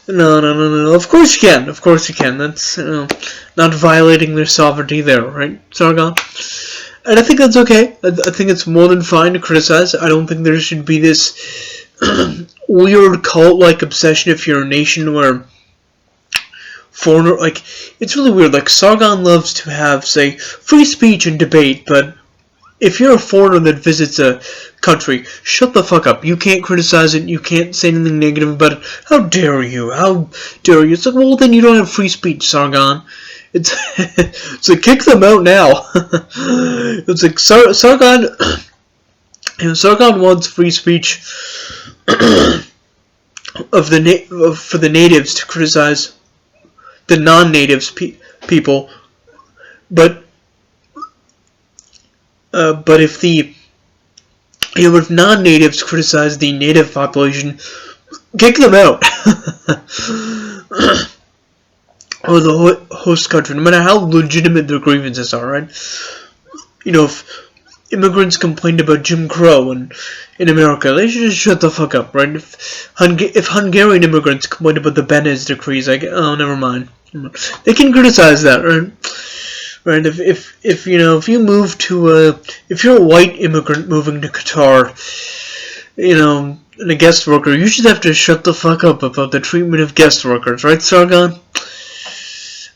No, no, no, no. Of course you can. Of course you can. That's not violating their sovereignty there, right, Sargon? And I think that's okay. I think it's more than fine to criticize. I don't think there should be this weird cult-like obsession if you're a nation where foreigner, like, it's really weird. Like, Sargon loves to have, say, free speech and debate, but if you're a foreigner that visits a country, shut the fuck up. You can't criticize it. You can't say anything negative about it. How dare you? How dare you? It's like, well, then you don't have free speech, Sargon. It's it's like, kick them out now. It's like Sargon. Sargon wants free speech for the natives to criticize the non-natives people, but if if non-natives criticize the native population, kick them out. Or the host country, no matter how legitimate their grievances are, right? If immigrants complained about Jim Crow in America, they should just shut the fuck up, right? If Hungarian immigrants complained about the Beneš decrees, oh, never mind. They can criticize that, right? Right? If you move to if you're a white immigrant moving to Qatar, and a guest worker, you should have to shut the fuck up about the treatment of guest workers, right, Sargon?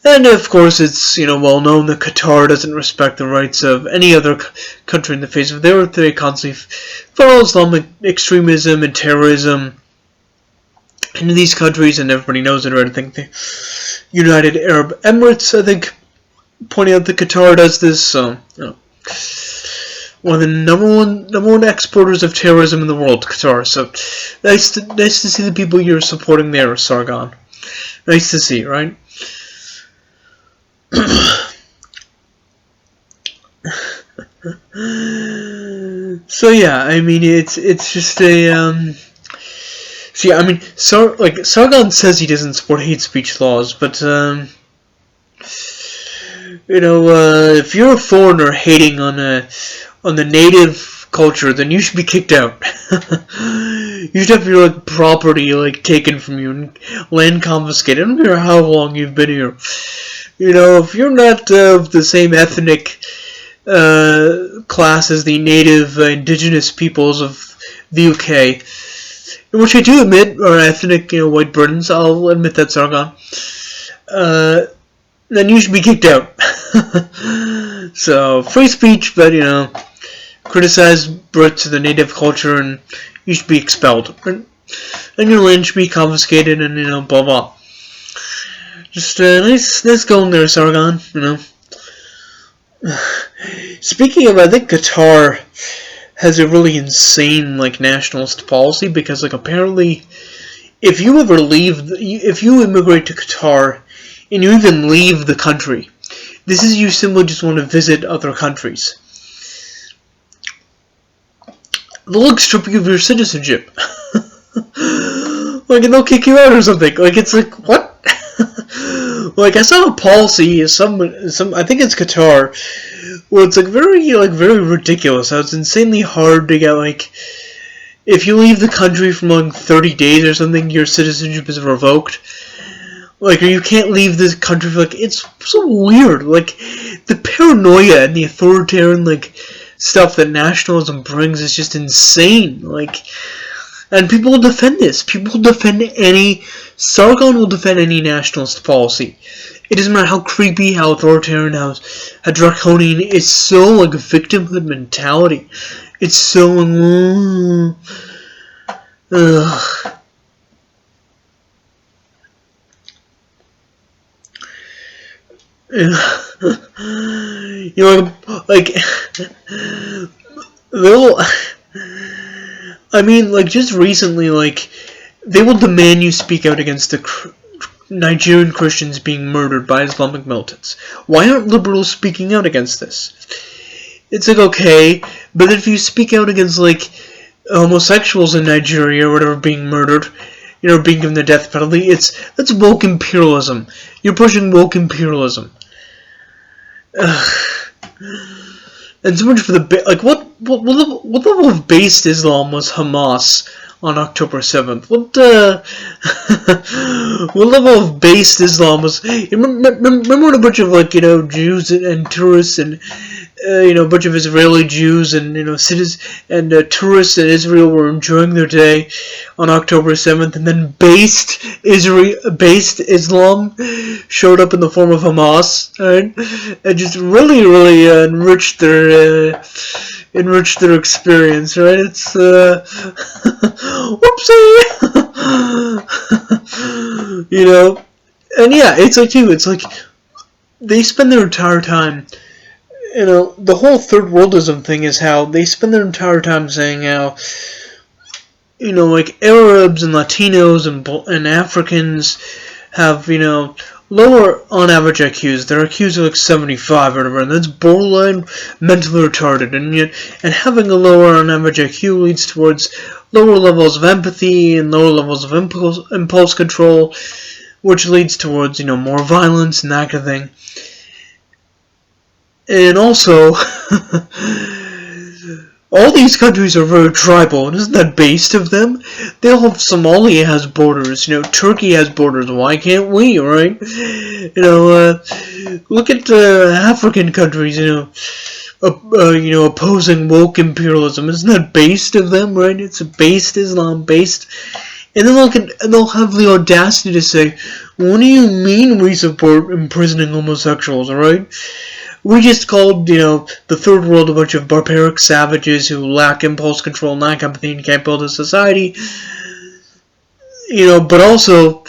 And of course, it's well known that Qatar doesn't respect the rights of any other country in the face of their earth. They constantly follow Islamic extremism and terrorism in these countries, and everybody knows it. Right? I think the United Arab Emirates, I think, pointing out that Qatar does this. So, one of the number one exporters of terrorism in the world, Qatar. So, nice to see the people you're supporting there, Sargon. Nice to see, right? So yeah, I mean it's just a See, I mean, Sargon says he doesn't support hate speech laws, but if you're a foreigner hating on the native culture, then you should be kicked out. You should have your property taken from you and land confiscated. I don't care how long you've been here. If you're not of the same ethnic class as the native indigenous peoples of the UK, which I do admit are ethnic, white Britons, I'll admit that, Sargon, then you should be kicked out. So, free speech, but, criticize Brits, the native culture, and you should be expelled. And your land should be confiscated, and, blah, blah. Just, nice going there, Sargon, Speaking of, I think Qatar has a really insane, nationalist policy, because, apparently, if you immigrate to Qatar, and you even leave the country, this is you simply just want to visit other countries, they'll strip you of your citizenship. And they'll kick you out or something. It's what? I saw a policy, I think it's Qatar, where it's very ridiculous. How it's insanely hard to get if you leave the country for 30 days or something, your citizenship is revoked. Or you can't leave this country for it's so weird. The paranoia and the authoritarian stuff that nationalism brings is just insane. And people will defend this. Sargon will defend any nationalist policy. It doesn't matter how creepy, how authoritarian, how draconian. It's so victimhood mentality. It's so they'll. I mean, just recently, they will demand you speak out against the Nigerian Christians being murdered by Islamic militants. Why aren't liberals speaking out against this? It's okay, but if you speak out against, homosexuals in Nigeria or whatever being murdered, being given the death penalty, that's woke imperialism. You're pushing woke imperialism. And so much for the what level of based Islam was Hamas on October 7th. What level of based Islam was? Remember when a bunch of Jews and tourists and a bunch of Israeli Jews and citizens and tourists in Israel were enjoying their day on October 7th, and then based Islam showed up in the form of Hamas, right? And just really enriched their experience, right? It's whoopsie. And yeah, it's like they spend their entire time. The whole third worldism thing is how they spend their entire time saying how, like Arabs and Latinos and Africans have, lower on average IQs. Their IQs are like 75 or whatever, and that's borderline mentally retarded. And having a lower on average IQ leads towards lower levels of empathy and lower levels of impulse control, which leads towards, more violence and that kind of thing. And also, all these countries are very tribal, and isn't that based of them? They all have, Somalia has borders, Turkey has borders, why can't we, right? Look at African countries, opposing woke imperialism, isn't that based of them, right? It's based Islam, based, and then they'll have the audacity to say, what do you mean we support imprisoning homosexuals, right? We just called, the third world a bunch of barbaric savages who lack impulse control, lack empathy, and can't build a society. But also,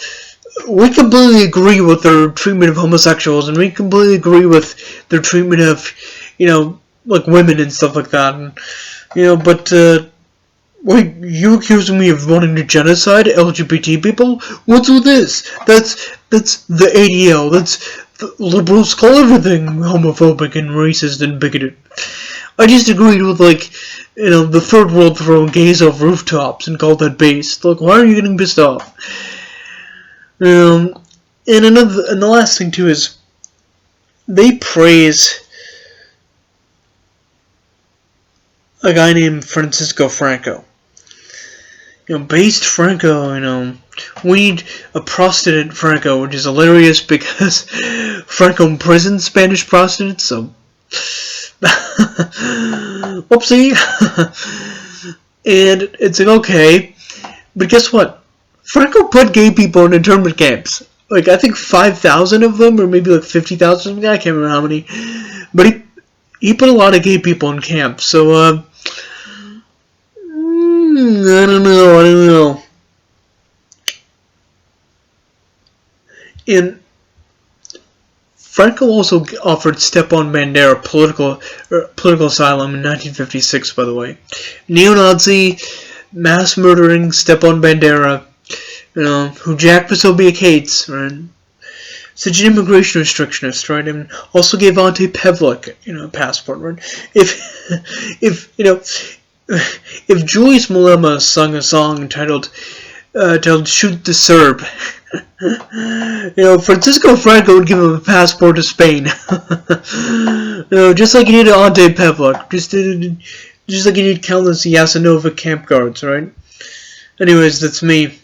we completely agree with their treatment of homosexuals, and we completely agree with their treatment of, like women and stuff like that. And, but, wait, you accusing me of wanting to genocide LGBT people? What's with this? That's the ADL. That's the liberals call everything homophobic and racist and bigoted. I just agreed with the third world throwing gays off rooftops and called that based. Like, why are you getting pissed off? And the last thing too is they praise a guy named Francisco Franco. Based Franco, we need a prostitute Franco, which is hilarious because Franco imprisoned Spanish prostitutes, so whoopsie. And it's like, okay, but guess what? Franco put gay people in internment camps. Like, I think 5,000 of them, or maybe like 50,000, I can't remember how many, but he put a lot of gay people in camps, so, I don't know. And Franco also offered Stepan Bandera political asylum in 1956, by the way. Neo-Nazi, mass-murdering Stepan Bandera, who Jack Posobiec hates, right? Such an immigration restrictionist, right? And also gave Ante Pavlik, a passport, right? If Julius Malema sung a song entitled Shoot the Serb, Francisco Franco would give him a passport to Spain. Just like he did Ante Pavlik, just like he did countless Yasenova camp guards, right? Anyways, that's me.